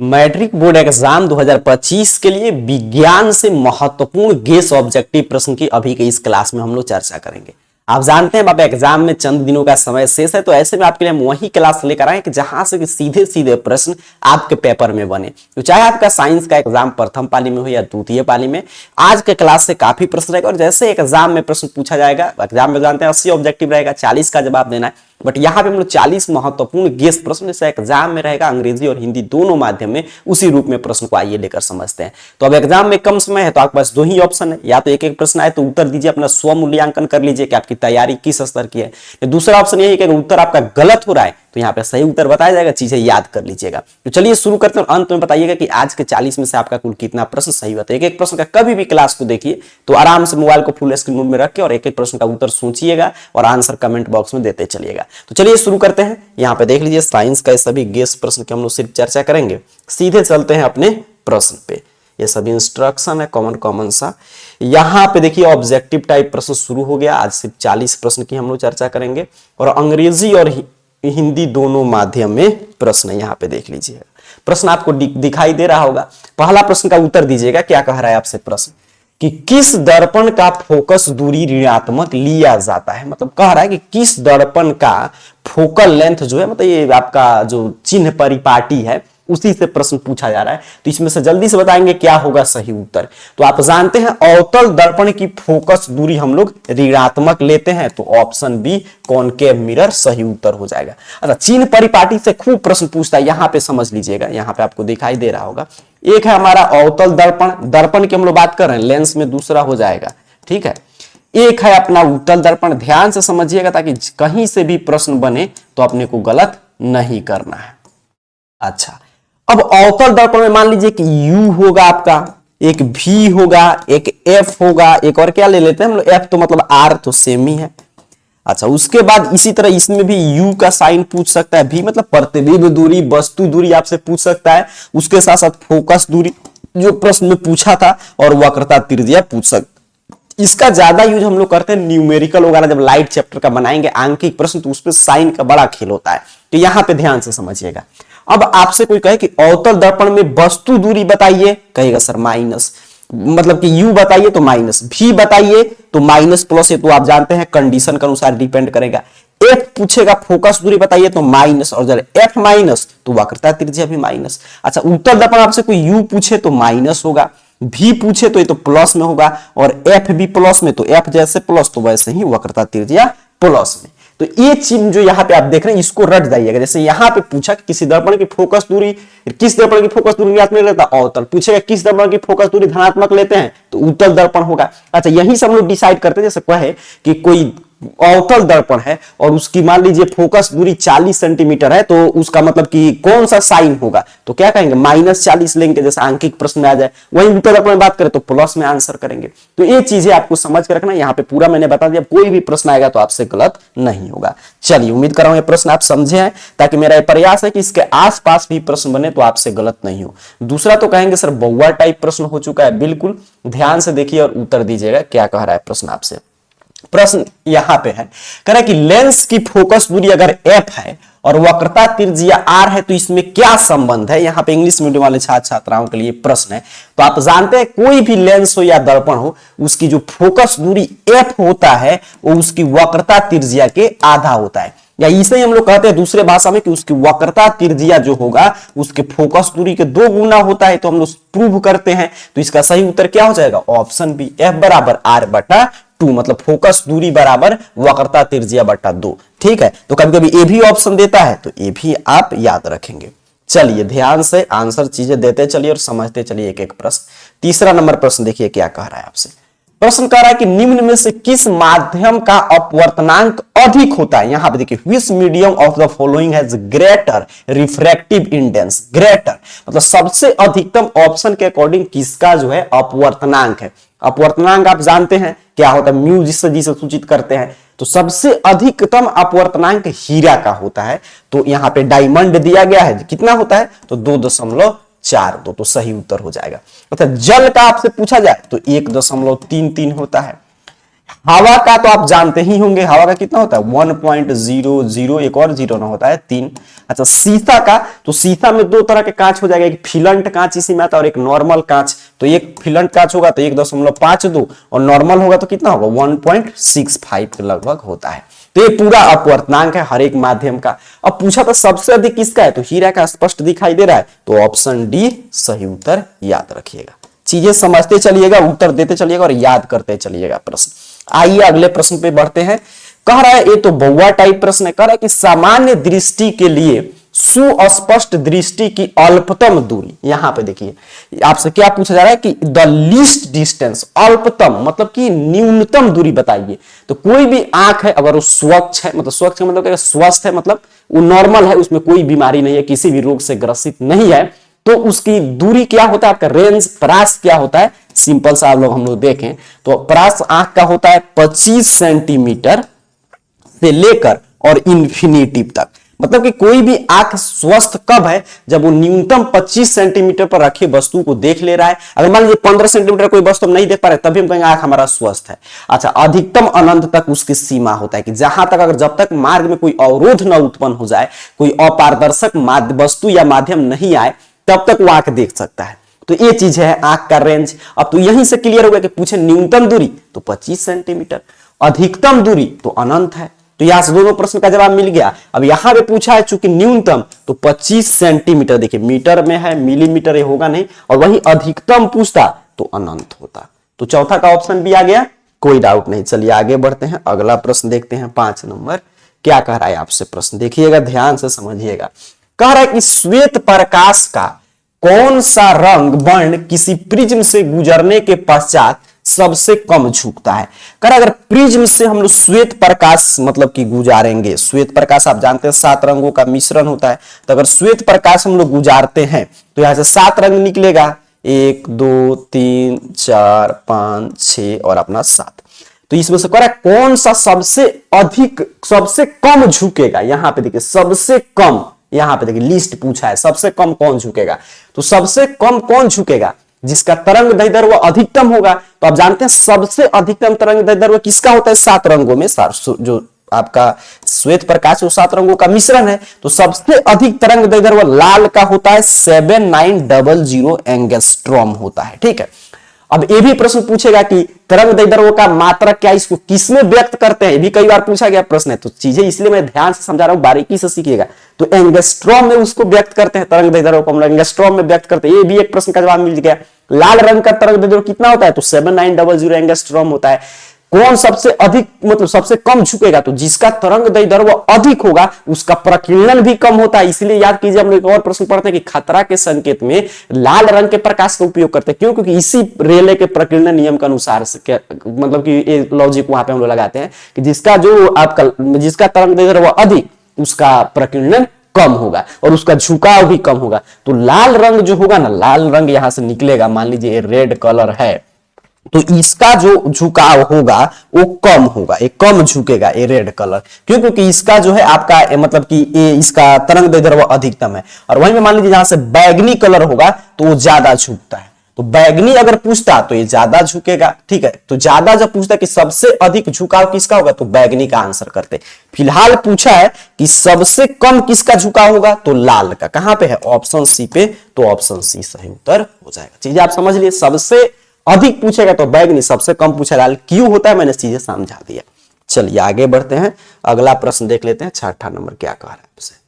Matric board exam 2025 के लिए विज्ञान से महत्वपूर्ण गेस ऑब्जेक्टिव प्रश्न की अभी के इस क्लास में हम लोग चर्चा करेंगे। आप जानते हैं बाबा एग्जाम में चंद दिनों का समय शेष है, तो ऐसे में आपके लिए हम वही क्लास लेकर आए कि जहां से सीधे सीधे प्रश्न आपके पेपर में बने। तो चाहे आपका साइंस का एग्जाम प्रथम पाली में हो या द्वितीय पाली में, आज के क्लास से काफी प्रश्न रहेगा। और जैसे एग्जाम में प्रश्न पूछा जाएगा, एग्जाम में जानते हैं 80 ऑब्जेक्टिव रहेगा, 40 का जवाब देना है, बट यहाँ पे हम लोग 40 महत्वपूर्ण गेस प्रश्न जैसे एग्जाम में रहेगा अंग्रेजी और हिंदी दोनों माध्यम में, उसी रूप में प्रश्न को आइए लेकर समझते हैं। तो अब एग्जाम में कम समय है तो आपके पास दो ही ऑप्शन है, या तो एक एक प्रश्न आए तो उत्तर दीजिए, अपना स्व मूल्यांकन कर लीजिए कि आपकी तैयारी किस स्तर की है। दूसरा ऑप्शन यही है कि अगर उत्तर आपका गलत हो रहा है तो यहाँ पे सही उत्तर बताया जाएगा, चीजें याद कर लीजिएगा। तो चलिए शुरू करते हैं और अंत में बताइएगा कि आज के 40 में से आपका कुल कितना प्रश्न सही होता है। एक एक प्रश्न का कभी भी क्लास को देखिए तो आराम से मोबाइल को फुल स्क्रीन मोड में रख के और एक एक प्रश्न का उत्तर सोचिएगा और आंसर कमेंट बॉक्स में देते चलिएगा। तो चलिए शुरू करते हैं। यहाँ पे देख लीजिए साइंस का सभी गेस प्रश्न की हम लोग सिर्फ चर्चा करेंगे। सीधे चलते हैं अपने प्रश्न पे। ये सभी इंस्ट्रक्शन है कॉमन सा। यहाँ पे देखिए ऑब्जेक्टिव टाइप प्रश्न शुरू हो गया। आज सिर्फ 40 प्रश्न की हम लोग चर्चा करेंगे और अंग्रेजी और हिंदी दोनों माध्यम में प्रश्न है। यहाँ पे देख लीजिएगा, प्रश्न आपको दिखाई दे रहा होगा। पहला प्रश्न का उत्तर दीजिएगा। क्या कह रहा है आपसे प्रश्न कि किस दर्पण का फोकस दूरी ऋणात्मक लिया जाता है। मतलब कह रहा है कि किस दर्पण का फोकल लेंथ जो है, मतलब ये आपका जो चिन्ह परिपाटी है, उसी से प्रश्न पूछा जा रहा है। तो इसमें से जल्दी से बताएंगे क्या होगा सही उत्तर। तो आप जानते हैं अवतल दर्पण की फोकस दूरी हम लोग ऋणात्मक लेते हैं, तो ऑप्शन बी कॉनकेव मिरर सही उत्तर हो जाएगा। अच्छा, चिन्ह परिपाटी से खूब प्रश्न पूछता है, यहां पे समझ लीजिएगा। यहां पे आपको दिखाई दे रहा होगा, एक है हमारा अवतल दर्पण, दर्पण की हम लोग बात कर रहे हैं, लेंस में दूसरा हो जाएगा, ठीक है। एक है अपना उत्तल दर्पण। ध्यान से समझिएगा ताकि कहीं से भी प्रश्न बने तो अपने को गलत नहीं करना है। अच्छा, अब अवतल दर्पण में मान लीजिए कि U होगा आपका, एक V होगा, एक F होगा, एक और क्या ले लेते हैं हम लोग, F तो मतलब R तो सेम ही है। अच्छा, उसके बाद इसी तरह इसमें भी U का साइन पूछ सकता है, V मतलब प्रतिबिंब दूरी, वस्तु दूरी आपसे पूछ सकता है। उसके साथ साथ फोकस दूरी जो प्रश्न में पूछा था, और वक्रता त्रिज्या पूछ सकता। इसका ज्यादा यूज हम लोग करते हैं न्यूमेरिकल वगैरह, जब लाइट चैप्टर का बनाएंगे आंकिक प्रश्न तो उसमें साइन का बड़ा खेल होता है। तो यहां पे ध्यान से समझिएगा। अब आपसे कोई कहे कि अवतल दर्पण में वस्तु दूरी बताइए, कहेगा सर माइनस, मतलब कि U बताइए तो माइनस, V बताइए तो माइनस प्लस, ये तो आप जानते हैं कंडीशन के अनुसार डिपेंड करेगा। F पूछेगा फोकस दूरी बताइए तो माइनस, और जब F माइनस तो वक्रता त्रिज्या भी माइनस। अच्छा, उत्तल दर्पण आपसे कोई U पूछे तो माइनस होगा, V पूछे तो ये तो प्लस में होगा, और F भी प्लस में, तो F जैसे प्लस तो वैसे ही वक्रता त्रिज्या प्लस में। तो ये चिन्ह जो यहाँ पे आप देख रहे हैं इसको रट जाइएगा। जैसे यहाँ पे पूछा कि किसी दर्पण की फोकस दूरी, किस दर्पण की फोकस दूरी ऋणात्मक लेता है, अवतल। पूछेगा किस दर्पण की फोकस दूरी धनात्मक लेते हैं, तो उत्तल दर्पण होगा। अच्छा, यही से हम लोग डिसाइड करते हैं। जैसे कहे कि कोई अवतल दर्पण है और उसकी मान लीजिए फोकस दूरी 40 सेंटीमीटर है, तो उसका मतलब कि कौन सा साइन होगा, तो क्या कहेंगे -40 लेंगे, जैसे आंकिक प्रश्न में आ जाए। वही उत्तल दर्पण में बात करें तो प्लस में आंसर करेंगे। तो ये चीजें आपको समझ के रखना। यहाँ पे पूरा मैंने बता दिया, कोई भी प्रश्न आएगा तो आपसे गलत नहीं होगा। चलिए, उम्मीद कर रहा हूं ये प्रश्न आप समझे हैं, ताकि मेरा ये प्रयास है कि इसके आसपास भी प्रश्न बने तो आपसे गलत नहीं हो। दूसरा तो कहेंगे सर बउआ टाइप प्रश्न हो चुका है, बिल्कुल ध्यान से देखिए और उत्तर दीजिएगा क्या कह रहा है प्रश्न आपसे। प्रश्न यहां पे है, कह रहा है कि लेंस की फोकस दूरी अगर F है और वक्रता त्रिज्या R है तो इसमें क्या संबंध है। यहाँ पे इंग्लिश मीडियम वाले छात्र छात्राओं के लिए प्रश्न है। तो आप जानते हैं कोई भी लेंस हो या दर्पण हो, उसकी जो फोकस दूरी F होता है वो उसकी वक्रता त्रिज्या के आधा होता है, या इसे ही हम लोग कहते हैं दूसरे भाषा में कि उसकी वक्रता त्रिज्या जो होगा उसके फोकस दूरी के 2 गुना होता है। तो हम लोग प्रूव करते हैं। तो इसका सही उत्तर क्या हो जाएगा, ऑप्शन बी, F बराबर R/2, मतलब फोकस दूरी बराबर वक्रता त्रिज्या बटा 2। ठीक है, तो कभी कभी ये भी ऑप्शन देता है, तो ये भी आप याद रखेंगे। चलिए ध्यान से आंसर चीजें देते चलिए और समझते चलिए एक एक प्रश्न। तीसरा नंबर प्रश्न देखिए क्या कह रहा है आपसे। प्रश्न कह रहा है कि निम्न में से किस माध्यम का अपवर्तनांक अधिक होता है। यहां पे देखिए, विच medium of the following has greater refractive index. Greater मतलब सबसे अधिकतम, ऑप्शन के अकॉर्डिंग किसका जो है अपवर्तनांक है। अपवर्तनांक आप जानते हैं क्या होता है, म्यू जिसे सूचित करते हैं। तो सबसे अधिकतम अपवर्तनांक हीरा का होता है। तो यहां पे डायमंड दिया गया है, कितना होता है तो 2.42, तो सही उत्तर हो जाएगा। अच्छा, जल का आपसे पूछा जाए तो 1.33 होता है। हवा का तो आप जानते ही होंगे, हवा का कितना होता है 1.00, एक और जीरो ना होता है 3। अच्छा शीशा का, तो शीशा में दो तरह के कांच हो जाएगा, एक फिलंट कांच इसी में आता है और एक नॉर्मल कांच। तो एक फिलंट कांच होगा तो 1.52 और नॉर्मल होगा तो कितना होगा 1.65 के लगभग होता है। तो ये पूरा अपवर्तनांक है हर एक माध्यम का। अब पूछा तो सबसे अधिक किसका है, तो हीरा का स्पष्ट दिखाई दे रहा है, तो ऑप्शन डी सही उत्तर। याद रखिएगा, चीजें समझते चलिएगा, उत्तर देते चलिएगा और याद करते चलिएगा प्रश्न। आइए अगले प्रश्न पे बढ़ते हैं। कह रहा है, ये तो बहुआ टाइप प्रश्न है, कह रहा है कि सामान्य दृष्टि के लिए सुस्पष्ट दृष्टि की अल्पतम दूरी, यहां पे देखिए आपसे क्या पूछा जा रहा है कि द लीस्ट डिस्टेंस, अल्पतम मतलब कि न्यूनतम दूरी बताइए। तो कोई भी आंख है अगर वो स्वच्छ है, मतलब स्वच्छ का मतलब क्या, स्वस्थ है मतलब वो नॉर्मल है, उसमें कोई बीमारी नहीं है, किसी भी रोग से ग्रसित नहीं है, तो उसकी दूरी क्या होता है आपका रेंज, परास क्या होता है, सिंपल सा आप लोग हम लोग देखें तो परास आंख का होता है 25 सेंटीमीटर से लेकर और इन्फिनिटी तक। मतलब कि कोई भी आंख स्वस्थ कब है, जब वो न्यूनतम 25 सेंटीमीटर पर रखी वस्तु को देख ले रहा है। अगर मान लीजिए 15 सेंटीमीटर कोई वस्तु हम नहीं देख पा रहे, तभी हम कहेंगे आंख हमारा स्वस्थ है। अच्छा, अधिकतम अनंत तक उसकी सीमा होता है कि जहां तक, अगर जब तक मार्ग में कोई अवरोध न उत्पन्न हो जाए, कोई अपारदर्शक वस्तु या माध्यम नहीं आए, तब तक वो आंख देख सकता है। तो ये चीज है आंख का रेंज। अब तो यहीं से क्लियर हो गया कि पूछे न्यूनतम दूरी तो 25 सेंटीमीटर, अधिकतम दूरी तो अनंत है। तो यहां से दोनों प्रश्न का जवाब मिल गया। अब यहां पे पूछा है चूंकि न्यूनतम तो 25 सेंटीमीटर, देखिए मीटर में है, मिलीमीटर ये होगा नहीं, और वही अधिकतम पूछता तो अनंत होता। तो चौथा का ऑप्शन भी आ गया, कोई डाउट नहीं। चलिए आगे बढ़ते हैं, अगला प्रश्न देखते हैं 5 नंबर। क्या कह रहा है आपसे प्रश्न, देखिएगा ध्यान से समझिएगा। कह रहा है कि श्वेत प्रकाश का कौन सा रंग वर्ण किसी प्रिज्म से गुजरने के पश्चात सबसे कम झुकता है। कर अगर प्रिज्म से हम लोग श्वेत प्रकाश मतलब कि गुजारेंगे, श्वेत प्रकाश आप जानते हैं 7 रंगों का मिश्रण होता है, तो अगर श्वेत प्रकाश हम लोग गुजारते हैं तो यहां से 7 रंग निकलेगा, 1 2 3 4 5 6 और अपना 7। तो इसमें से कह कौन सा सबसे अधिक, सबसे कम झुकेगा। यहां पे देखिए सबसे कम, यहां पे देखिए लिस्ट पूछा है, सबसे कम कौन झुकेगा। तो सबसे कम कौन झुकेगा, जिसका तरंग दैर्ध्य अधिकतम होगा। तो आप जानते हैं सबसे अधिकतम तरंग दैर्ध्य किसका होता है, 7 रंगों में, जो आपका श्वेत प्रकाश वो 7 रंगों का मिश्रण है। तो सबसे अधिक तरंग दैर्ध्य लाल का होता है 7900 एंगस्ट्रॉम होता है। ठीक है, अब ये भी प्रश्न पूछेगा कि तरंग दैर्ध्य का मात्रक क्या, इसको किसमें व्यक्त करते हैं, ये भी कई बार पूछा गया प्रश्न है। तो चीजें इसलिए मैं ध्यान से समझा रहा हूं, बारीकी से सीखिएगा। तो एंगस्ट्रॉम में उसको व्यक्त करते हैं, तरंग दैर्ध्य को हम एंगस्ट्रॉम में व्यक्त करते हैं। ये भी एक प्रश्न का जवाब मिल गया। लाल रंग का तरंग दैर्ध्य कितना होता है, तो 7900 एंगस्ट्रॉम होता है। कौन सबसे अधिक मतलब सबसे कम झुकेगा, तो जिसका तरंग दैर्ध्य अधिक होगा उसका प्रकीर्णन भी कम होता है। इसलिए याद कीजिए, हम लोग एक और प्रश्न पढ़ते हैं कि खतरा के संकेत में लाल रंग के प्रकाश का उपयोग करते हैं। क्यों, क्योंकि इसी रेले के प्रकीर्णन नियम के अनुसार मतलब कि ये लॉजिक वहां पे हम लोग लगाते हैं कि जिसका जो आपका जिसका तरंग दैर्ध्य अधिक उसका प्रकीर्णन कम होगा और उसका झुकाव भी कम होगा। तो लाल रंग जो होगा ना, लाल रंग यहां से निकलेगा, मान लीजिए रेड कलर है, तो इसका जो झुकाव होगा वो कम होगा, ये कम झुकेगा ये रेड कलर। क्यों, क्योंकि इसका जो है आपका मतलब कि ये इसका तरंग दैर्ध्य अधिकतम है। और वहीं में मान लीजिए जहां से बैगनी कलर होगा तो वो ज्यादा झुकता है। तो बैगनी अगर पूछता तो ये ज्यादा झुकेगा। ठीक है, तो ज्यादा जब पूछता कि सबसे अधिक झुकाव किसका होगा, तो बैगनी का आंसर करते। फिलहाल पूछा है कि सबसे कम किसका झुकाव होगा, तो लाल का। कहां पे है, ऑप्शन सी पे, तो ऑप्शन सी सही उत्तर हो जाएगा। चीजें आप समझ लिए, सबसे अधिक पूछेगा तो बैगनी, सबसे कम पूछेगा लाल। क्यों होता है मैंने चीजें समझा दिया। चलिए आगे बढ़ते हैं, अगला प्रश्न देख लेते हैं। 6ठा नंबर क्या कह रहा है आपसे,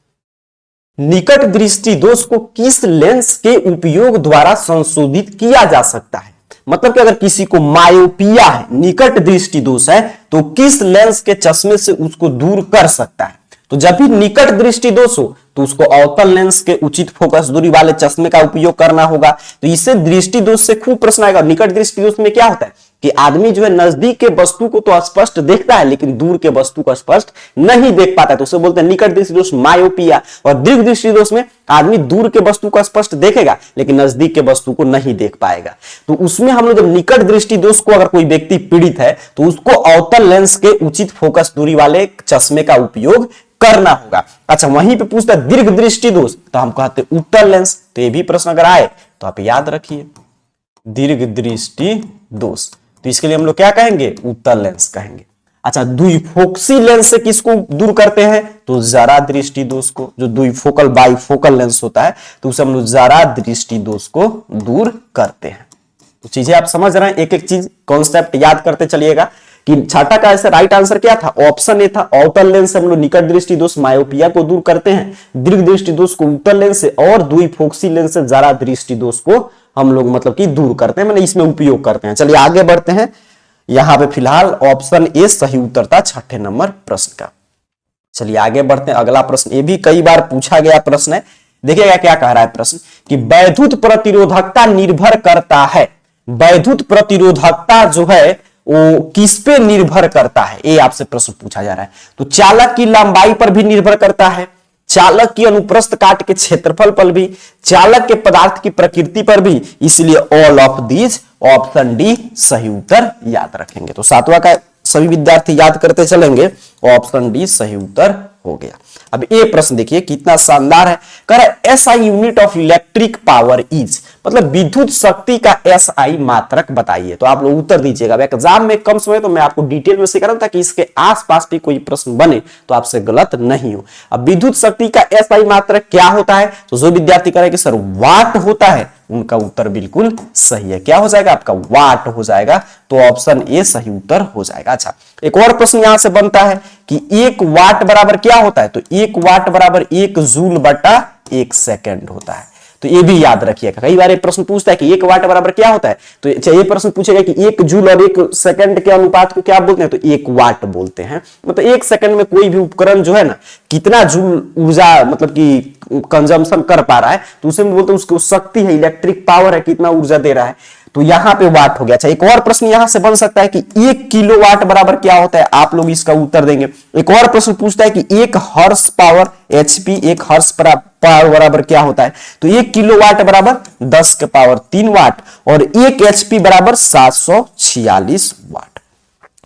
निकट दृष्टि दोष को किस लेंस के उपयोग द्वारा संशोधित किया जा सकता है। मतलब कि अगर किसी को मायोपिया है, निकट दृष्टि दोष है, तो किस लेंस के चश्मे से उसको दूर कर सकता है। तो जब भी निकट दृष्टि दोष हो तो उसको अवतल लेंस के उचित फोकस दूरी वाले चश्मे का उपयोग करना होगा। तो इससे दृष्टि दोष से खूब प्रश्न आएगा। निकट दृष्टि दोष में क्या होता है कि आदमी जो है नजदीक के वस्तु को तो स्पष्ट देखता है लेकिन दूर के वस्तु को स्पष्ट नहीं देख पाता है, तो उसे बोलते हैं निकट दृष्टि दोष, मायोपिया। और दीर्घ दृष्टि दोष में आदमी दूर के वस्तु को स्पष्ट देखेगा लेकिन नजदीक के वस्तु को नहीं देख पाएगा। तो उसमें हम लोग जब निकट दृष्टि दोष को अगर कोई व्यक्ति पीड़ित है तो उसको अवतल लेंस के उचित फोकस दूरी वाले चश्मे का उपयोग करना होगा। अच्छा, वहीं पे पूछता है दीर्घ दृष्टि दोष, तो हम कहते उत्तल लेंस। तो ये भी प्रश्न अगर आए तो आप याद रखिए, दीर्घ दृष्टि दोष। तो इसके लिए हम लोग क्या कहेंगे, उत्तल लेंस कहेंगे। अच्छा, द्विफोक्सी लेंस से किसको दूर करते हैं, तो जरा दृष्टि दोष को। जो द्विफोकल बाइफोकल लेंस होता है तो उसे हम लोग जरा दृष्टि दोष को दूर करते हैं। तो चीजें आप समझ रहे हैं, एक एक चीज कॉन्सेप्ट याद करते चलिएगा कि छठा का ऐसे राइट आंसर क्या था, ऑप्शन ए था। अवतल लेंस से हम लोग निकट दृष्टि दोष मायोपिया को दूर करते हैं, दीर्घ दृष्टि दोष को उत्तल लेंस से, और द्विफोक्सी लेंस से जरा दृष्टि दोष को हम लोग मतलब कि दूर करते हैं, मतलब इसमें उपयोग करते हैं। चलिए आगे बढ़ते हैं। यहां पे फिलहाल ऑप्शन ए सही उत्तर था छठे नंबर प्रश्न का। चलिए आगे बढ़ते हैं। अगला प्रश्न ये भी कई बार पूछा गया प्रश्न है। देखिएगा क्या कह रहा है प्रश्न कि वैद्युत प्रतिरोधकता निर्भर करता है, वैद्युत प्रतिरोधकता जो है वो किस पे निर्भर करता है, ये आपसे प्रश्न पूछा जा रहा है। तो चालक की लंबाई पर भी निर्भर करता है, चालक की अनुप्रस्थ काट के क्षेत्रफल पर भी, चालक के पदार्थ की प्रकृति पर भी, इसलिए all of these, option D सही उत्तर याद रखेंगे। तो सातवां का सभी विद्यार्थी याद करते चलेंगे, ऑप्शन डी सही उत्तर हो गया। अब ये प्रश्न देखिए कितना शानदार है। कह रहा है SI unit of electric power is, मतलब विद्युत शक्ति का एसआई मात्रक बताइए। तो आप लोग उत्तर दीजिएगा। एग्जाम में कम समय तो मैं आपको डिटेल में सिखा रहा हूं ताकि इसके आसपास भी कोई प्रश्न बने तो आपसे गलत नहीं हो। अब विद्युत शक्ति का एसआई मात्रक क्या होता है, तो जो विद्यार्थी कह रहे कि सर वाट होता है, उनका उत्तर बिल्कुल सही है। क्या हो जाएगा आपका, वाट हो जाएगा। तो ऑप्शन ए सही उत्तर हो जाएगा। अच्छा, एक और प्रश्न यहां से बनता है कि 1 वाट बराबर क्या होता है, तो 1 वाट बराबर 1 जूल बटा 1 सेकंड होता है। तो ये भी याद रखिएगा। कई बार ये प्रश्न पूछता है कि 1 वाट बराबर क्या होता है, तो ये प्रश्न पूछेगा कि 1 जूल और 1 सेकंड के अनुपात को क्या बोलते हैं, तो 1 वाट बोलते हैं। मतलब 1 सेकंड में कोई भी उपकरण जो है ना कितना जूल ऊर्जा मतलब कि कंजम्पशन कर पा रहा है, तो उसे बोलते हैं उसकी शक्ति है, इलेक्ट्रिक पावर है, कितना ऊर्जा दे रहा है। तो यहां पे वाट हो गया। अच्छा, एक और प्रश्न यहां से बन सकता है कि 1 किलोवाट बराबर क्या होता है, आप लोग इसका उत्तर देंगे। एक और प्रश्न पूछता है कि 1 horse power HP, 1 horse power बराबर क्या होता है, तो 1 किलोवाट बराबर 10 के पावर 3 वाट और 1 एचपी बराबर 746 वाट।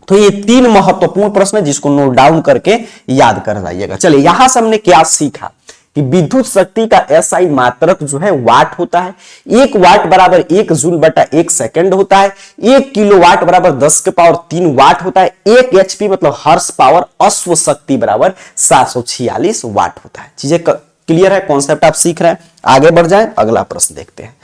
तो ये 3 महत्वपूर्ण प्रश्न है जिसको नोट डाउन करके याद कर जाइएगा। चलिए यहां से हमने क्या सीखा कि विद्युत शक्ति का एसआई मात्रक जो है वाट होता है। 1 वाट बराबर 1 जूल बटा 1 सेकंड होता है। 1 किलोवाट बराबर 10 के पावर 3 वाट होता है। 1 एचपी मतलब हॉर्स पावर अश्व शक्ति बराबर 746 वाट होता है। चीजें क्लियर है, कॉन्सेप्ट आप सीख रहे हैं। आगे बढ़ जाएं, अगला प्रश्न देखते हैं।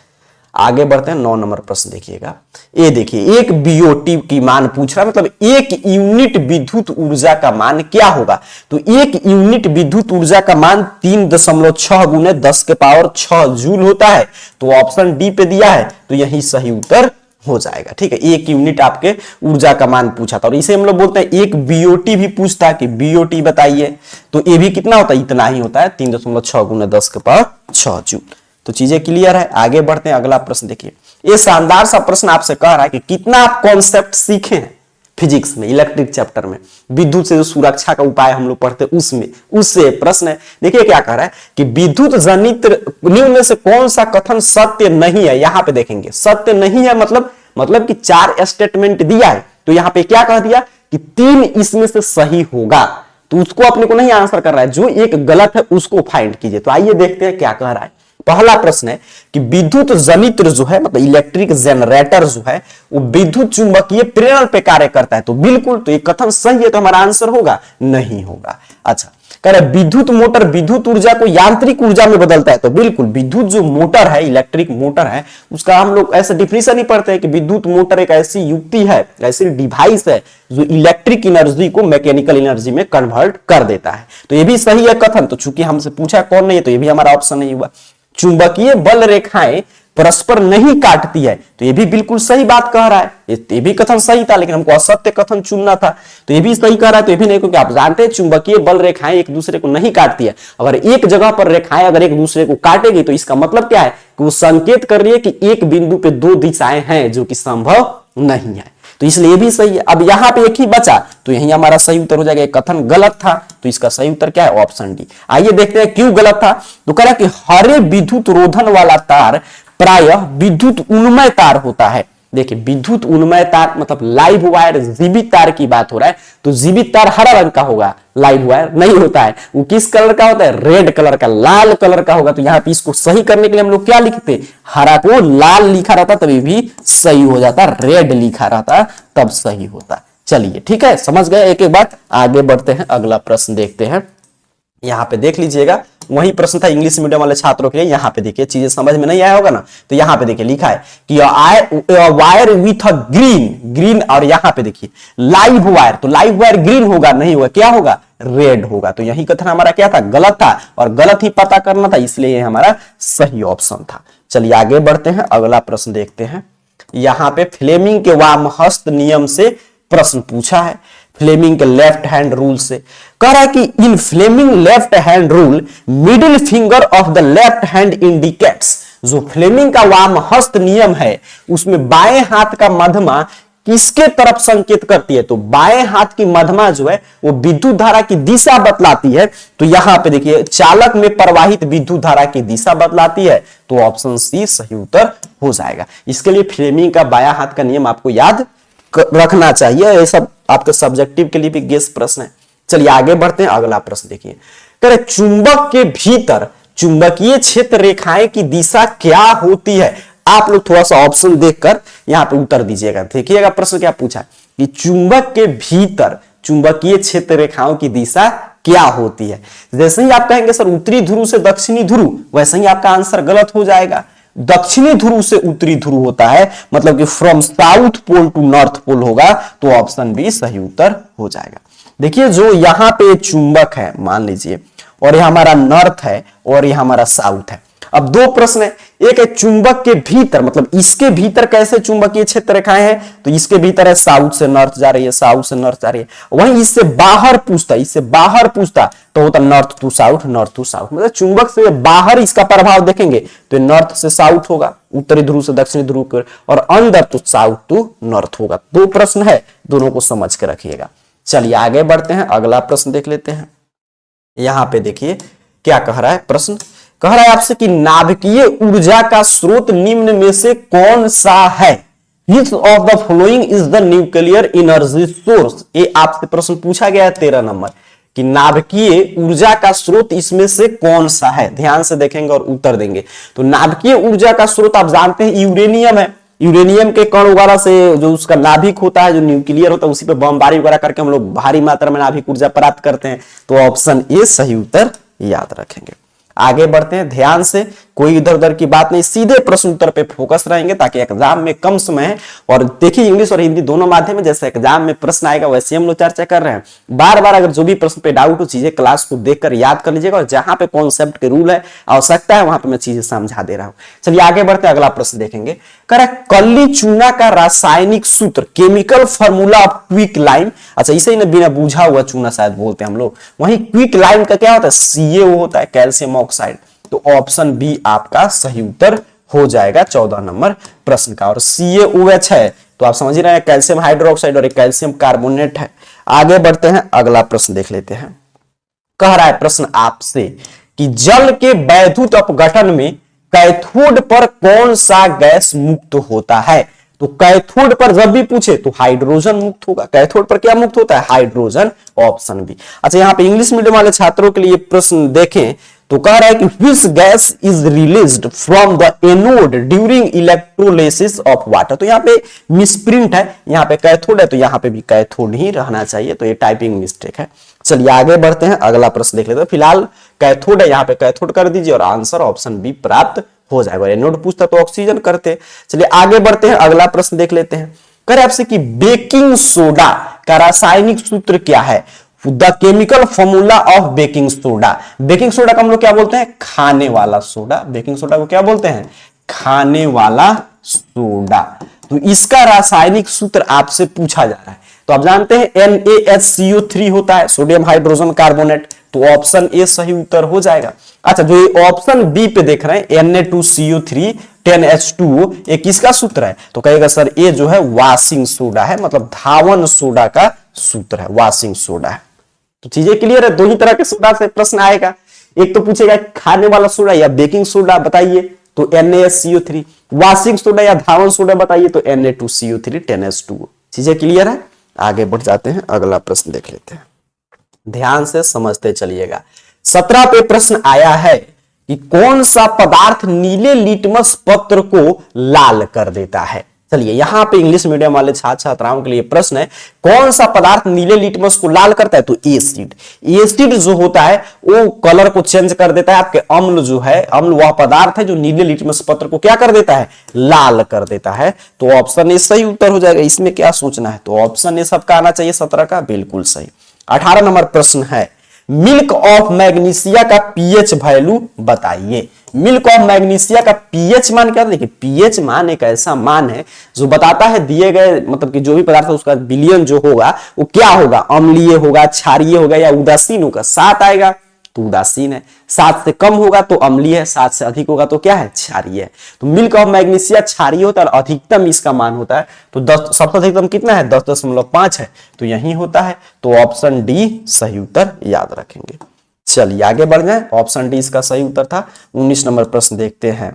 आगे बढ़ते हैं, 9 नंबर प्रश्न देखिएगा। ये देखिए, एक बीओटी की मान पूछ रहा है, मतलब 1 यूनिट विद्युत ऊर्जा का मान क्या होगा। तो 1 यूनिट विद्युत ऊर्जा का मान 3.6 गुने 10 के पावर 6 जूल होता है। तो ऑप्शन डी पे दिया है, तो यही सही उत्तर हो जाएगा। ठीक है, 1 यूनिट आपके ऊर्जा का मान पूछा था और इसे हम लोग बोलते हैं एक बीओटी भी पूछता है कि बीओटी बताइए, तो ये भी कितना होता है, इतना ही होता है, 3.6 गुने 10 के पावर 6 जूल। तो चीजें क्लियर है। आगे बढ़ते हैं, अगला प्रश्न देखिए। ये शानदार सा प्रश्न आपसे कह रहा है कि कितना आप कॉन्सेप्ट सीखे हैं फिजिक्स में, इलेक्ट्रिक चैप्टर में, विद्युत से जो सुरक्षा का उपाय हम लोग पढ़ते हैं उसमें, उससे प्रश्न है। देखिए क्या कह रहा है कि विद्युत जनित निम्न में से कौन सा कथन सत्य नहीं है। यहां पे देखेंगे सत्य नहीं है मतलब कि 4 स्टेटमेंट दिया है, तो यहां पे क्या कह दिया कि 3 इसमें से सही होगा। तो उसको अपने को नहीं आंसर कर रहा है, जो एक गलत है उसको फाइंड कीजिए। तो आइए देखते हैं क्या कह रहा है। पहला प्रश्न है कि विद्युत जनित्र जो है मतलब इलेक्ट्रिक जनरेटर जो है वो विद्युत चुंबकीय प्रेरण पे कार्य करता है। तो बिल्कुल, तो ये कथन सही है, तो हमारा आंसर होगा नहीं होगा। अच्छा, कह रहे विद्युत मोटर विद्युत ऊर्जा को यांत्रिक ऊर्जा में बदलता है। तो बिल्कुल, विद्युत जो मोटर है, इलेक्ट्रिक मोटर है, उसका हम लोग ऐसा डिफिनेशन ही पढ़ते हैं कि विद्युत मोटर एक ऐसी युक्ति है, ऐसी डिवाइस है जो इलेक्ट्रिक एनर्जी को मैकेनिकल एनर्जी में कन्वर्ट कर देता है। तो ये भी सही है कथन। तो चूंकि हमसे पूछा कौन नहीं है, तो ये भी हमारा ऑप्शन नहीं हुआ। चुंबकीय बल रेखाएं परस्पर नहीं काटती है, तो ये भी बिल्कुल सही बात कह रहा है। ये भी कथन सही था, लेकिन हमको असत्य कथन चुनना था। तो ये भी सही कह रहा है, तो ये भी नहीं, क्योंकि आप जानते हैं चुंबकीय बल रेखाएं एक दूसरे को नहीं काटती है। अगर एक जगह पर रेखाएं अगर एक दूसरे को काटेगी तो इसका मतलब क्या है कि वो संकेत कर रही है कि एक बिंदु पे 2 दिशाएं हैं, जो कि संभव नहीं है। तो इसलिए भी सही है। अब यहां पे एक ही बचा, तो यही हमारा सही उत्तर हो जाएगा। एक कथन गलत था, तो इसका सही उत्तर क्या है, ऑप्शन डी। आइए देखते हैं क्यों गलत था। तो कह रहा कि हरे विद्युत रोधन वाला तार प्रायः विद्युत उन्मय तार होता है। देखिए विद्युत उन्मय तार मतलब लाइव वायर, जीवित तार की बात हो रहा है, तो जीवित तार हरा रंग का होगा, लाइव वायर नहीं होता है। वो किस कलर का होता है? रेड कलर का, लाल कलर का होगा। तो यहाँ पे इसको सही करने के लिए हम लोग क्या लिखते? हरा को लाल लिखा रहता तभी भी सही हो जाता, रेड लिखा रहता तब सही होता। चलिए ठीक है, समझ गए एक एक बात। आगे बढ़ते हैं, अगला प्रश्न देखते हैं। यहाँ पे देख लीजिएगा, वही प्रश्न था इंग्लिश मीडियम वाले छात्रों के लिए। यहाँ पे देखिए चीजें समझ में नहीं आया होगा ना, तो यहाँ पे देखिए लिखा है कि वायर विथ अ ग्रीन, और यहाँ पे देखिए लाइव वायर, तो लाइव वायर ग्रीन होगा नहीं होगा, क्या होगा? रेड होगा। तो यही कथन हमारा क्या था? गलत था, और गलत ही पता करना था, इसलिए ये हमारा सही ऑप्शन था। चलिए आगे बढ़ते हैं, अगला प्रश्न देखते हैं। यहाँ पे फ्लेमिंग के वामहस्त नियम से प्रश्न पूछा है, फ्लेमिंग के लेफ्ट हैंड रूल से। कह रहा है कि in Fleming left hand rule middle finger of the left hand indicates. जो फ्लेमिंग का वामहस्त नियम है उसमें बाएं हाथ का मध्यमा किसके तरफ संकेत करती है? तो बाएं हाथ की मध्यमा जो है वो विद्युत धारा की दिशा बतलाती है। तो यहां पे देखिए चालक में प्रवाहित विद्युत धारा की दिशा बतलाती है, तो ऑप्शन सी सही उत्तर हो जाएगा। इसके लिए फ्लेमिंग का बायां हाथ का नियम आपको याद रखना चाहिए, ये सब आपके सब्जेक्टिव के लिए भी गेस प्रश्न है। चलिए आगे बढ़ते हैं, अगला प्रश्न देखिए। कह चुंबक के भीतर चुंबकीय क्षेत्र रेखाएं की दिशा क्या होती है? आप लोग थोड़ा सा ऑप्शन देखकर यहां पे उत्तर दीजिएगा। देखिएगा प्रश्न क्या पूछा कि चुंबक के भीतर चुंबकीय क्षेत्र रेखाओं की दिशा क्या होती है। जैसे ही आप कहेंगे सर उत्तरी ध्रुव से दक्षिणी ध्रुव, वैसे ही आपका आंसर गलत हो जाएगा। दक्षिणी ध्रुव से उत्तरी ध्रुव होता है, मतलब कि from south pole to north pole होगा, तो ऑप्शन बी सही उत्तर हो जाएगा। देखिए जो यहां पे चुंबक है मान लीजिए, और यह हमारा नॉर्थ है और यह हमारा साउथ है। अब दो प्रश्न है, एक है चुंबक के भीतर, मतलब इसके भीतर कैसे चुंबकीय क्षेत्र रेखाएं हैं, तो इसके भीतर है साउथ से नॉर्थ जा रही है, साउथ से नॉर्थ जा रही है। वहीं इससे बाहर पूछता तो होता north to south, north to south. मतलब चुंबक से बाहर इसका प्रभाव देखेंगे तो नॉर्थ से साउथ होगा, उत्तरी ध्रुव से दक्षिणी ध्रुव, और अंदर तो साउथ टू नॉर्थ होगा। दो प्रश्न है, दोनों को समझ के रखिएगा। चलिए आगे बढ़ते हैं, अगला प्रश्न देख लेते हैं। यहां पे देखिए क्या कह रहा है प्रश्न, कह रहा है आपसे कि नाभिकीय ऊर्जा का स्रोत निम्न में से कौन सा है? Which of the following is the nuclear energy source? ये आपसे प्रश्न पूछा गया है 13 नंबर कि नाभिकीय ऊर्जा का स्रोत इसमें से कौन सा है। ध्यान से देखेंगे और उत्तर देंगे। तो नाभिकीय ऊर्जा का स्रोत आप जानते हैं यूरेनियम है। यूरेनियम के कण वगैरह से जो उसका नाभिक होता है, जो न्यूक्लियर होता है, उसी पे बमबारी वगैरह करके हम लोग भारी मात्रा में नाभिक ऊर्जा प्राप्त करते हैं। तो ऑप्शन ए सही उत्तर याद रखेंगे। आगे बढ़ते हैं ध्यान से, कोई इधर उधर की बात नहीं, सीधे प्रश्न उत्तर पे फोकस रहेंगे ताकि एग्जाम में कम समय है। और देखिए इंग्लिश और हिंदी दोनों माध्यम में जैसे एग्जाम में प्रश्न आएगा वैसे हम लोग चर्चा कर रहे हैं। बार बार अगर जो भी प्रश्न पे डाउट हो चीजें क्लास को देखकर याद कर लीजिएगा, और जहां पे कॉन्सेप्ट के रूल है आवश्यकता है वहां पे मैं चीजें समझा दे रहा हूं। चलिए आगे बढ़ते हैं, अगला प्रश्न देखेंगे। कली चूना का रासायनिक सूत्र, chemical formula of quick lime. अच्छा इसे ही बिना बूझा हुआ चूना शायद बोलते हैं हम लोग। वहीं क्विक लाइम का क्या होता है? CaO होता है, कैल्शियम ऑक्साइड। तो ऑप्शन बी आपका सही उत्तर हो जाएगा 14 नंबर प्रश्न का। और CaOH है तो आप समझ रहे हैं कैल्शियम हाइड्रोक्साइड और एक कैल्शियम कार्बोनेट है। आगे बढ़ते हैं, अगला प्रश्न देख लेते हैं। कह रहा है प्रश्न आपसे कि जल के वैद्युत अपघटन में कैथोड पर कौन सा गैस मुक्त होता है? तो कैथोड पर जब भी पूछे तो हाइड्रोजन मुक्त होगा। कैथोड पर क्या मुक्त होता है? Hydrogen, option B. अच्छा यहाँ पे इंग्लिश मीडियम वाले छात्रों के लिए प्रश्न देखें तो कह रहा है कि which gas is released from the anode during electrolysis of water। तो यहाँ पे मिसप्रिंट है, यहाँ पे कैथोड है तो यहाँ पे भी कैथोड ही रहना चाहिए, तो ये टाइपिंग मिस्टेक है। चलिए आगे बढ़ते हैं, अगला प्रश्न देख लेते हैं। फिलहाल कैथोड है, यहाँ पे कैथोड कर दीजिए और आंसर ऑप्शन बी प्राप्त हो जाएगा। एनोड पूछता तो ऑक्सीजन करते। चलिए आगे बढ़ते हैं, अगला प्रश्न देख लेते हैं। कह रहे आपसे कि बेकिंग सोडा का रासायनिक सूत्र क्या है? The chemical formula of baking soda. Baking soda का हम लोग क्या बोलते हैं? खाने वाला सोडा। बेकिंग सोडा को क्या बोलते हैं? खाने वाला सोडा। तो इसका रासायनिक सूत्र आपसे पूछा जा रहा है। तो आप जानते हैं NaHCO3 होता है, सोडियम हाइड्रोजन कार्बोनेट। तो ऑप्शन ए सही उत्तर हो जाएगा। अच्छा जो ये ऑप्शन बी पे देख रहे हैं Na2CO3 10H2O, ये किसका सूत्र है? तो कहेगा सर ये जो है वाशिंग सोडा है, मतलब धावन सोडा का सूत्र है, वाशिंग सोडा है। तो चीजें क्लियर है, दो ही तरह के सोडा से प्रश्न आएगा। एक तो पूछेगा खाने वाला सोडा या बेकिंग सोडा बताइए, तो NaSCO3। वार्षिक सोडा या धावन सोडा बताइए तो Na2CO3 10H2O। चीजें क्लियर है? आगे बढ़ जाते हैं, अगला प्रश्न देख लेते हैं, ध्यान से समझते चलिएगा। 17 पे प्रश्न आया है कि कौन सा पदार्थ नीले लिटमस पत्र को लाल कर देता है। चलिए यहां पे इंग्लिश मीडियम वाले छात्र छात्राओं के लिए प्रश्न है, कौन सा पदार्थ नीले लिटमस को लाल करता है? तो एसिड। एसिड जो होता है वो कलर को चेंज कर देता है। आपके अम्ल जो है, अम्ल वह पदार्थ है जो नीले लिटमस पत्र को क्या कर देता है? लाल कर देता है। तो ऑप्शन ए सही उत्तर हो जाएगा, इसमें क्या सोचना है? तो ऑप्शन ए सबका आना चाहिए 17 का, बिल्कुल सही। 18 नंबर प्रश्न है, मिल्क ऑफ मैग्नीशिया का पीएच वैल्यू बताइए। मिल्क ऑफ मैग्नीशिया का पीएच मान क्या? देखिए पीएच मान एक ऐसा मान है जो बताता है दिए गए मतलब कि जो भी पदार्थ है उसका विलयन जो होगा वो क्या होगा, अम्लीय होगा, क्षारीय होगा या उदासीन होगा। 7 आएगा तो उदासीन है, 7 से कम होगा तो अम्लीय है, 7 से अधिक होगा तो क्या है? क्षारीय है। तो मिल्क ऑफ मैग्नीशिया क्षारीय होता है और अधिकतम इसका मान होता है तो 10, सबसे अधिकतम कितना है? 10.5 है, तो यही होता है। तो ऑप्शन डी सही उत्तर याद रखेंगे। चलिए आगे बढ़ जाए, ऑप्शन डी इसका सही उत्तर था। 19 नंबर प्रश्न देखते हैं,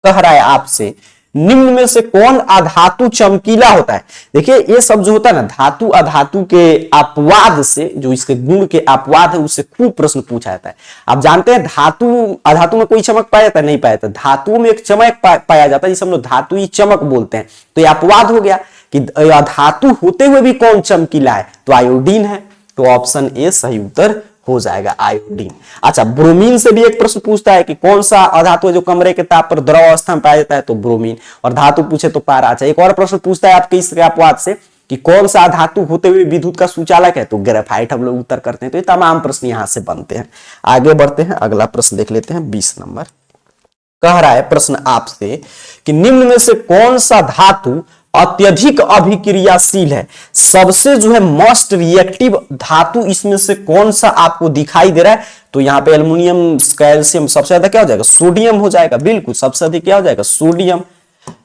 कह रहा है आपसे निम्न में से कौन अधातु चमकीला होता है? देखिए ये सब जो होता है ना धातु अधातु के अपवाद से, जो इसके गुण के अपवाद है उससे खूब प्रश्न पूछा जाता है। आप जानते हैं धातु अधातु में कोई चमक पाया जाता है? नहीं पाया जाता। धातुओं में एक चमक पाया जाता है जिसे हम लोग धातुई चमक बोलते हैं। तो ये अपवाद हो गया कि अधातु होते हुए भी कौन चमकीला है? तो आयोडीन है। तो ऑप्शन ए सही उत्तर हो जाएगा, आयोडीन। अच्छा, ब्रोमीन से भी एक प्रश्न पूछता है कि कौन सा अधातु है जो कमरे के ताप पर द्रव अवस्था में पाया जाता है? तो ब्रोमीन। और धातु पूछे तो पारा। अच्छा, एक और प्रश्न पूछता है आपके इस अपवाद से कि कौन सा धातु होते हुए विद्युत का सुचालक है? तो ग्रेफाइट हम लोग उत्तर करते हैं। तो ये तमाम प्रश्न यहां से बनते हैं। आगे बढ़ते हैं, अगला प्रश्न देख लेते हैं। 20 नंबर कह रहा है प्रश्न आपसे कि निम्न में से कौन सा धातु अत्यधिक अभिक्रियाशील है? सबसे जो है मोस्ट रिएक्टिव धातु इसमें से कौन सा आपको दिखाई दे रहा है? तो यहां पे एल्युमिनियम, कैल्शियम, सबसे ज्यादा क्या हो जाएगा? सोडियम हो जाएगा। बिल्कुल सबसे अधिक क्या हो जाएगा? सोडियम।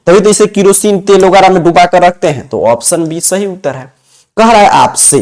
तभी तो इसे केरोसिन तेल वगैरह में डुबा कर रखते हैं। तो ऑप्शन बी सही उत्तर है। कह रहा है आपसे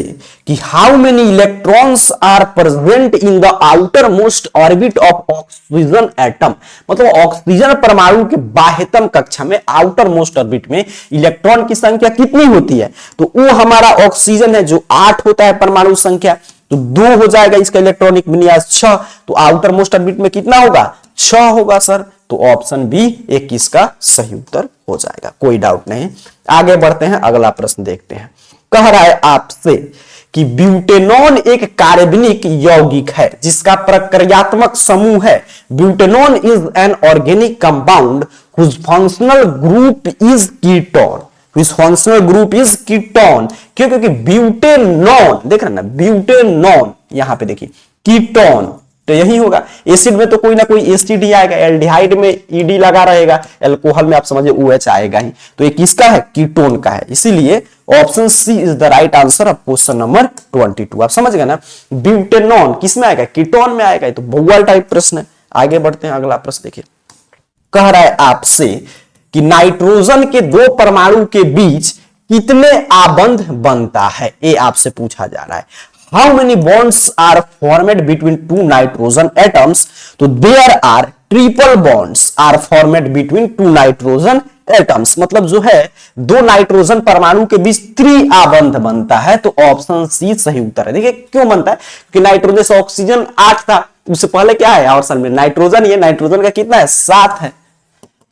कि how many electrons are present in the outermost orbit of oxygen atom? मतलब ऑक्सीजन परमाणु के बाह्यतम कक्षा में, आउटर मोस्ट ऑर्बिट में इलेक्ट्रॉन की संख्या कितनी होती है? तो वो हमारा ऑक्सीजन है जो 8 होता है परमाणु संख्या, तो 2 हो जाएगा इसका इलेक्ट्रॉनिक विन्यास 6। तो आउटर मोस्ट ऑर्बिट में कितना होगा? 6 होगा सर। तो ऑप्शन बी 21 का सही उत्तर हो जाएगा, कोई डाउट नहीं। आगे बढ़ते हैं, अगला प्रश्न देखते हैं। कह रहा है आपसे कि ब्यूटेनॉन एक कार्बनिक यौगिक है जिसका प्रक्रियात्मक समूह है। Butanone is an organic compound whose functional group is ketone. Whose functional group is ketone. क्यों? क्योंकि ब्यूटेनॉन देख रहे ना, ब्यूटेनॉन यहां पे देखिए कीटोन, तो यही होगा। एसिड में तो कोई ना कोई एसिड ही आएगा, एल्डिहाइड में ईडी लगा रहेगा, अल्कोहल में आप समझिए OH आएगा ही। तो ये किसका है? कीटोन का है। इसीलिए option C is the right answer of question number 22। आप समझ गए ना, ब्यूटेनॉन किसमें आएगा? कीटोन में आएगा। तो बहुवचन टाइप प्रश्न है। आगे बढ़ते हैं, अगला प्रश्न देखिए। कह रहा है आपसे कि नाइट्रोजन के 2 परमाणु के बीच कितने आबंध बनता है? ये आपसे पूछा जा रहा है। How many bonds are formed between 2 nitrogen atoms? तो there are triple bonds are formed between 2 nitrogen atoms। मतलब जो है 2 नाइट्रोजन परमाणु के बीच त्रिआबंध बनता है। तो ऑप्शन सी सही उत्तर है। देखिए क्यों बनता है? कि नाइट्रोजन से ऑक्सीजन 8 था, उससे पहले क्या है ऑप्शन में? नाइट्रोजन। ये नाइट्रोजन का कितना है? 7 है।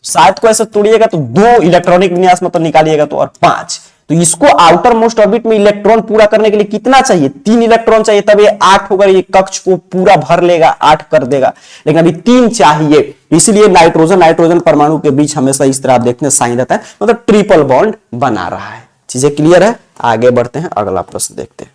7 को ऐसे तोड़िएगा तो 2 इलेक्ट्रॉनिक विन्यास मतलब निकालिएगा तो और 5। तो इसको आउटर मोस्ट ऑर्बिट में इलेक्ट्रॉन पूरा करने के लिए कितना चाहिए? 3 इलेक्ट्रॉन चाहिए, तब ये 8 होकर ये कक्ष को पूरा भर लेगा, 8 कर देगा। लेकिन अभी 3 चाहिए, इसलिए नाइट्रोजन परमाणु के बीच हमेशा इस तरह आप देखते हैं साइन रहता है, मतलब ट्रिपल बॉन्ड बना रहा है। चीजें क्लियर है? आगे बढ़ते हैं, अगला प्रश्न देखते हैं।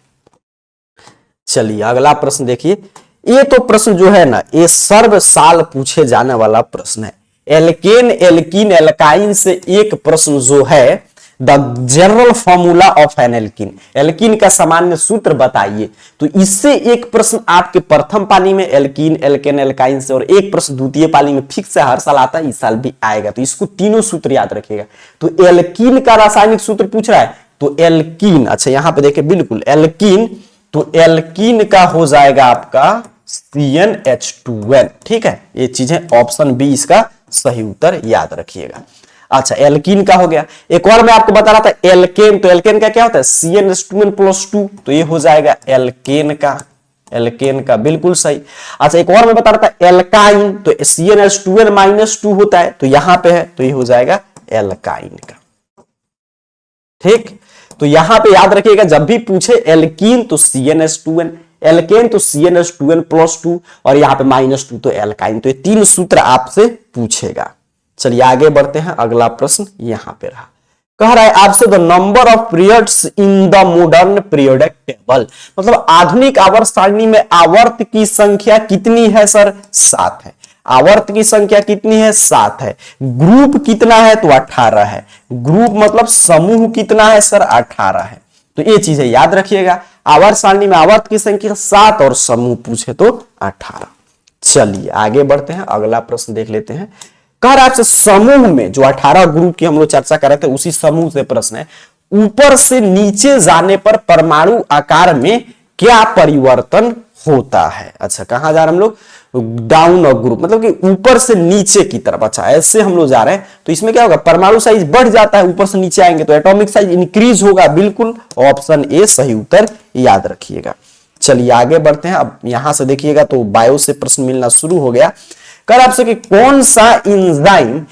चलिए अगला प्रश्न देखिए। ये तो प्रश्न जो है ना, ये सर्व साल पूछे जाने वाला प्रश्न है। एल्केन, एल्कीन, एल्काइन से एक प्रश्न जो है, the general formula of N alkene. Alkene का सामान्य सूत्र बताइए। तो इससे एक प्रश्न आपके प्रथम पाली में एल्कीन, एल्केन, एल्काइन से, और एक प्रश्न द्वितीय पाली में फिक्स है, हर साल आता है, इस साल भी आएगा। तो इसको तीनों सूत्र याद रखिएगा। तो एल्कीन का रासायनिक सूत्र पूछ रहा है, तो एल्कीन, अच्छा यहां पे देखिए बिल्कुल एल्कीन, तो एल्कीन का हो जाएगा आपका CnH2n। ठीक है, ये चीजें ऑप्शन बी इसका सही उत्तर याद रखिएगा। अच्छा, एल्कीन का हो गया। एक और मैं आपको बता रहा था एल्केन, तो एल्केन का क्या होता है CN2N+2, तो ये हो जाएगा एल्केन का, एल्केन का बिल्कुल सही। अच्छा, एक और मैं बता रहा था एल्काइन, तो CnH2n-2 होता है, तो यहां पे है, तो ये हो जाएगा एल्काइन का। ठीक, तो यहां पे याद रखिएगा जब भी पूछे एल्कीन तो CnH2n, एल्केन तो CnH2n+2 और यहां पे -2 तो एल्काइन, तो ये 3 सूत्र आपसे पूछेगा। चलिए आगे बढ़ते हैं, अगला प्रश्न यहां पे रहा, कह रहा है आपसे the number of periods in the modern periodic table, मतलब आधुनिक आवर्त सारणी में आवर्त की संख्या कितनी है सर? 7 है। आवर्त की संख्या कितनी है? 7 है। ग्रुप कितना है? तो 18 है। ग्रुप मतलब समूह कितना है सर? 18 है। तो ये चीजें याद रखिएगा, आवर्त सारणी में आवर्त की संख्या 7 और समूह पूछे तो 18। चलिए आगे बढ़ते हैं, अगला प्रश्न देख लेते हैं। कह रहा है आपसे समूह में जो 18 ग्रुप की हम लोग चर्चा कर रहे थे उसी समूह से प्रश्न है, ऊपर से नीचे जाने पर परमाणु आकार में क्या परिवर्तन होता है? अच्छा, कहां जा रहे हैं हम लोग? डाउन और ग्रुप, मतलब कि ऊपर से नीचे की तरफ। अच्छा, ऐसे हम लोग जा रहे हैं, तो इसमें क्या होगा? परमाणु साइज बढ़ जाता है, ऊपर से नीचे आएंगे तो एटॉमिक साइज इंक्रीज होगा। बिल्कुल ऑप्शन ए सही उत्तर याद रखिएगा। चलिए आगे बढ़ते हैं, अब यहां से देखिएगा तो बायो से प्रश्न मिलना शुरू हो गया। कर आपसे कि कौन सा एंजाइम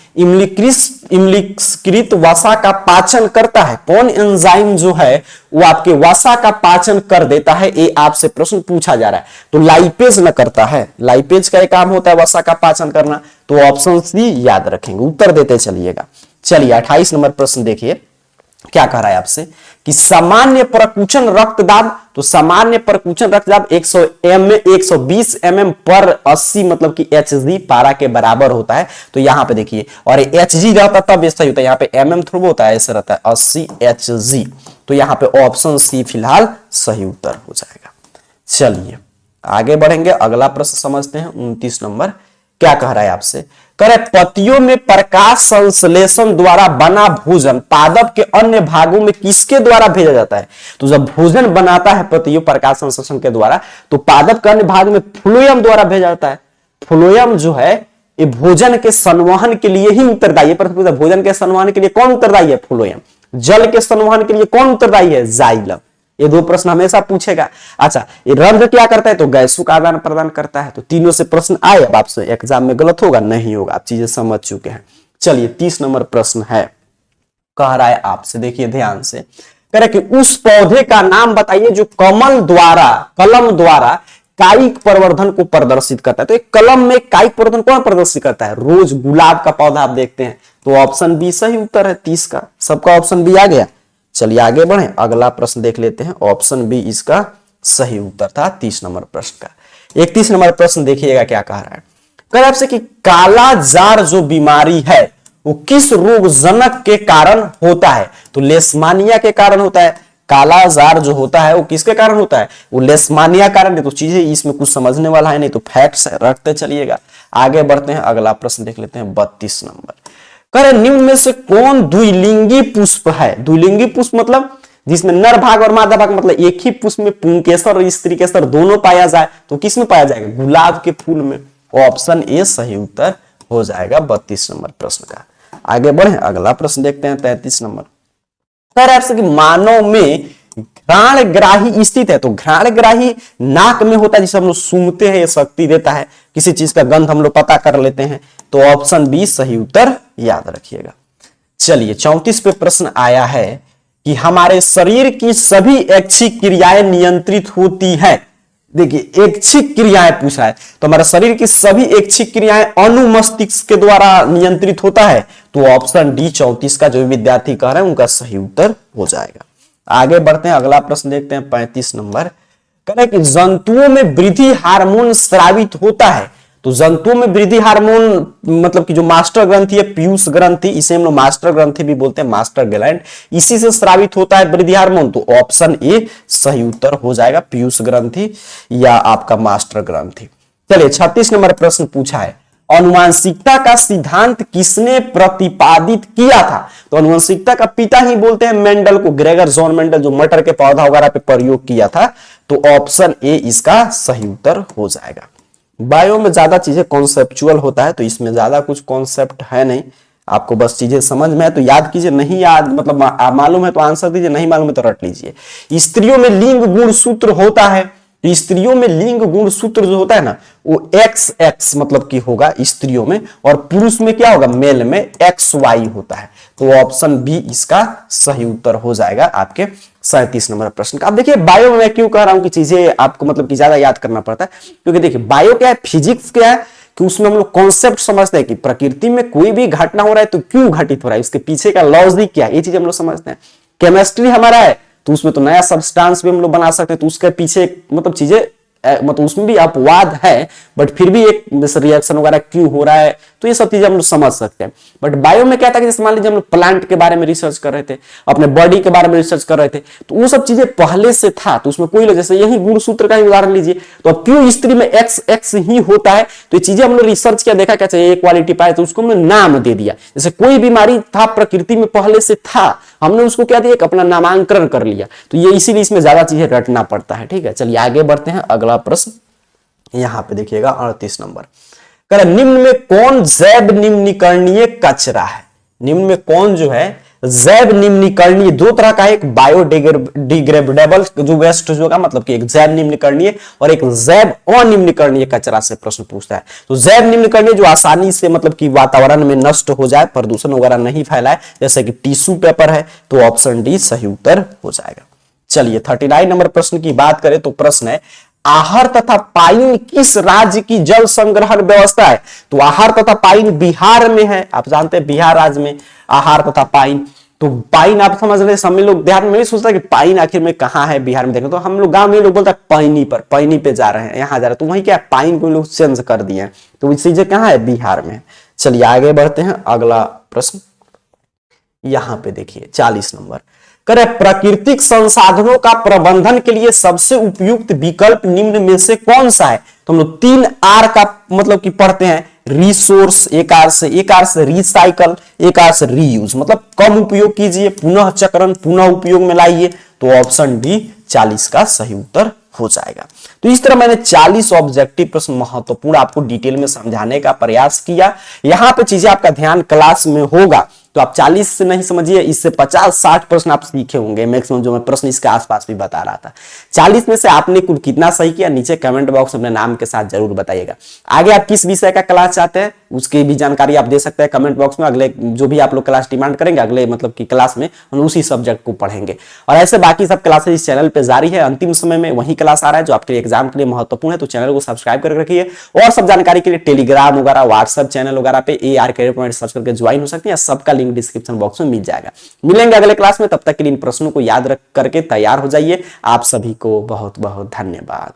इम्लिकृत वसा का पाचन करता है? कौन एंजाइम जो है वो आपके वसा का पाचन कर देता है? ये आपसे प्रश्न पूछा जा रहा है। तो लाइपेज न करता है, लाइपेज का काम होता है वसा का पाचन करना, तो ऑप्शन सी याद रखेंगे, उत्तर देते चलिएगा। चलिए 28 नंबर प्रश्न देखिए, क्या कह रहा है आपसे कि सामान्य प्रकुचन रक्तदाब, तो सामान्य प्रकुचन रक्तदाब 120 mm पर 80 मतलब कि Hg पारा के बराबर होता है। तो यहां पे देखिए, और Hg रहता तब ऐसा होता है, यहाँ पे mm थोड़ा होता है, ऐसे रहता है 80 Hg। तो यहां पे ऑप्शन सी फिलहाल सही उत्तर हो जाएगा। चलिए आगे बढ़ेंगे, अगला प्रश्न समझते हैं। 29 नंबर क्या कह रहा है आपसे? करे पतियों में प्रकाश संश्लेषण द्वारा बना भोजन पादप के अन्य भागों में किसके द्वारा भेजा जाता है? तो जब भोजन बनाता है पतियों प्रकाश संश्लेषण के द्वारा, तो पादप के अन्य भाग में फ्लोएम द्वारा भेजा जाता है। फ्लोएम जो है ये भोजन के संवहन के लिए ही उत्तरदायी है। पर भोजन के संवहन के लिए कौन उत्तरदायी है? फ्लोएम। जल के संवहन के लिए कौन उत्तरदायी है? जाइलम। ये 2 प्रश्न हमेशा पूछेगा। अच्छा, ये रंध्र क्या करता है? तो गैसों का आदान प्रदान करता है। तो तीनों से प्रश्न आए, अब आपसे एग्जाम में गलत होगा? नहीं होगा, आप चीजें समझ चुके हैं। चलिए 30 नंबर प्रश्न है, कह रहा है आपसे, देखिए ध्यान से, कह रहा है कि उस पौधे का नाम बताइए जो कलम द्वारा कायिक प्रवर्धन को प्रदर्शित करता है। तो एक कलम में कायिक प्रवर्धन कौन प्रदर्शित करता है? रोज गुलाब का पौधा आप देखते हैं, तो ऑप्शन बी सही उत्तर है 30 का। सबका ऑप्शन बी आ गया। चलिए आगे बढ़े, अगला प्रश्न देख लेते हैं। ऑप्शन बी इसका सही उत्तर था 30 नंबर प्रश्न का। 31 नंबर प्रश्न देखिएगा क्या कह रहा है। कह रहा है आपसे कि काला जार जो बीमारी है वो किस रोगजनक के कारण होता है? तो लेशमानिया के कारण होता है। काला जार जो होता है वो किसके कारण होता है? वो लेशमानिया कारण है। तो चीजें इसमें कुछ समझने वाला है नहीं, तो फैक्ट्स रखते चलिएगा। आगे बढ़ते हैं, अगला प्रश्न देख लेते हैं 32 नंबर। कह निम्न में से कौन द्विलिंगी पुष्प है? द्विलिंगी पुष्प मतलब जिसमें नर भाग और मादा भाग, मतलब एक ही पुष्प में पुंकेसर और स्त्रीकेसर दोनों पाया जाए, तो किस में पाया जाएगा? गुलाब के फूल में। ऑप्शन ए सही उत्तर हो जाएगा 32 नंबर प्रश्न का। आगे बढ़े, अगला प्रश्न देखते हैं 33 नंबर। कह रहा है आपसे कि मानव में घ्राणग्राही स्थित है। तो घ्राणग्राही नाक में होता है, जिसे हम लोग सूंघते हैं, ये शक्ति देता है, किसी चीज का गंध हम लोग पता कर लेते हैं। तो ऑप्शन बी सही उत्तर याद रखिएगा। चलिए 34 पे प्रश्न आया है कि हमारे शरीर की सभी ऐच्छिक क्रियाएं नियंत्रित होती हैं। देखिए ऐच्छिक क्रियाएं पूछा है, तो हमारे शरीर की सभी ऐच्छिक क्रियाएं अनुमस्तिष्क के द्वारा नियंत्रित होता है। तो ऑप्शन डी 34 का जो विद्यार्थी कह रहे हैं उनका सही उत्तर हो जाएगा। आगे बढ़ते हैं, अगला प्रश्न देखते हैं 35 नंबर। कह रहे हैं कि जंतुओं में वृद्धि हार्मोन स्रावित होता है। तो जंतुओं में वृद्धि हार्मोन मतलब कि जो मास्टर ग्रंथि है, पीयूष ग्रंथि, इसे हम लोग मास्टर ग्रंथि भी बोलते हैं, मास्टर ग्लैंड, इसी से स्रावित होता है वृद्धि हार्मोन। तो ऑप्शन ए सही उत्तर हो जाएगा, पीयूष ग्रंथि या आपका मास्टर ग्रंथि। चलिए 36 नंबर प्रश्न पूछा है, अनुवांशिकता का सिद्धांत किसने प्रतिपादित किया था? तो अनुवांशिकता का पिता ही बोलते हैं मेंडल को, ग्रेगर जॉन मेंडल, जो मटर के पौधा वगैरह पे प्रयोग किया था। तो ऑप्शन ए इसका सही उत्तर हो जाएगा। बायो में ज्यादा चीजें कॉन्सेप्चुअल होता है, तो इसमें ज्यादा कुछ कॉन्सेप्ट है नहीं, आपको बस चीजें समझ में है तो याद कीजिए, नहीं याद मतलब मालूम है तो आंसर दीजिए, नहीं मालूम है तो रट लीजिए। स्त्रियों में लिंग गुण सूत्र होता है, तो स्त्रियों में लिंग गुण सूत्र जो होता है ना वो XX मतलब की होगा स्त्रियों में, और पुरुष में क्या होगा, मेल में XY होता है। तो ऑप्शन बी इसका सही उत्तर हो जाएगा आपके 37 नंबर प्रश्न का। अब देखिए बायो में मैं क्यों कह रहा हूं कि चीजें आपको मतलब कि ज्यादा याद करना पड़ता है, क्योंकि देखिए बायो क्या है, फिजिक्स क्या है कि उसमें हम लोग कॉन्सेप्ट समझते हैं कि प्रकृति में कोई भी घटना हो रहा है तो क्यों घटित हो रहा है, उसके पीछे का लॉजिक क्या है, ये चीज हम लोग समझते हैं। केमिस्ट्री हमारा है तो उसमें तो नया सब्सटेंस भी हम लोग बना सकते हैं, तो उसके पीछे मतलब चीजें मतलब उसमें भी अपवाद है, बट फिर भी एक जैसे रिएक्शन वगैरह क्यों हो रहा है, तो ये सब चीजें हम लोग समझ सकते हैं। बट बायो में क्या था कि जैसे मान लीजिए हम लोग प्लांट के बारे में रिसर्च कर रहे थे, अपने बॉडी के बारे में रिसर्च कर रहे थे, तो वो सब चीजें पहले से था, तो उसमें कोई जैसे यही गुणसूत्र का ही उदाहरण लीजिए, तो अब क्यों स्त्री में XX ही होता है, तो ये चीजें हम लोग रिसर्च किया, देखा क्या चाहिए क्वालिटी पाए, तो उसको हमने नाम दे दिया। जैसे कोई बीमारी था प्रकृति में पहले से था, हमने उसको क्या दिया, अपना नामांकन कर लिया, तो ये इसीलिए इसमें ज्यादा चीजें रटना पड़ता है। ठीक है, चलिए आगे बढ़ते हैं, अगला प्रश्न यहां पे देखिएगा 38 नंबर। निम्न में कौन जैव निम्नीकरणीय कचरा है, निम्न में कौन जो है जैव निम्नीकरणीय, दो तरह का है, एक बायोडिग्रेडेबल जो वेस्ट होगा मतलब कि एक जैव निम्नीकरणीय और एक जैव अनिम्नीकरणीय कचरा से प्रश्न पूछता है। तो जैव निम्नीकरणीय जो आसानी से मतलब कि वातावरण में नष्ट हो जाए, प्रदूषण वगैरह नहीं फैलाए, जैसे कि टिश्यू पेपर है, तो ऑप्शन डी सही उत्तर हो जाएगा। चलिए 39 नंबर प्रश्न की बात करें तो प्रश्न है आहर तथा पाइन किस राज्य की जल संग्रहण व्यवस्था है, तो आहर तथा पाइन बिहार में है, आप जानते हैं बिहार राज्य में आहर तथा पाइन। तो पाइन आप समझ रहे, सब लोग ध्यान में नहीं सोचता कि पाइन आखिर में कहां है बिहार में, देखो तो हम लोग गांव में लोग बोलता है पाइनी पर, पाइनी पे जा रहे हैं, यहां जा रहे हैं, तो वही क्या पाइन को लोग चेंज कर दिए, तो वो चीजें कहां है, बिहार में। चलिए आगे बढ़ते हैं, अगला प्रश्न यहां पे देखिए 40 नंबर। प्राकृतिक संसाधनों का प्रबंधन के लिए सबसे उपयुक्त विकल्प निम्न में से कौन सा है, तो हम लोग 3R का मतलब कि पढ़ते हैं, रिसोर्स एक आर से रिसाइकल, एक आर से रीयूज, मतलब कम उपयोग कीजिए, पुनः चक्रण, पुनः उपयोग में लाइए, तो ऑप्शन डी 40 का सही उत्तर हो जाएगा। तो इस तरह मैंने 40 ऑब्जेक्टिव प्रश्न महत्वपूर्ण आपको डिटेल में समझाने का प्रयास किया। यहां पे चीजें आपका ध्यान क्लास में होगा, तो आप 40 से नहीं समझिए, इससे 50-60 प्रश्न आप सीखे होंगे मैक्सिमम, जो मैं प्रश्न इसके आसपास भी बता रहा था। 40 में से आपने कुल कितना सही किया, नीचे कमेंट बॉक्स में अपने नाम के साथ जरूर बताइएगा। आगे आप किस विषय का क्लास चाहते हैं उसकी भी जानकारी आप दे सकते हैं कमेंट बॉक्स में, अगले जो भी आप लोग क्लास डिमांड करेंगे अगले मतलब की क्लास में हम उसी सब्जेक्ट को पढ़ेंगे। और ऐसे बाकी सब क्लासेस इस चैनल पे जारी है, अंतिम समय में वही क्लास आ रहा है जो आपके एग्जाम के लिए महत्वपूर्ण है, तो चैनल को सब्सक्राइब करके रखिए। और सब जानकारी के लिए टेलीग्राम वगैरह, व्हाट्सएप चैनल वगैरह पे AR कैरियर पॉइंट सर्च करके ज्वाइन हो सकते हैं, सबका लिंक डिस्क्रिप्शन बॉक्स में मिल जाएगा। मिलेंगे अगले क्लास में, तब तक के लिए इन प्रश्नों को याद रख करके तैयार हो जाइए। आप सभी को बहुत बहुत धन्यवाद।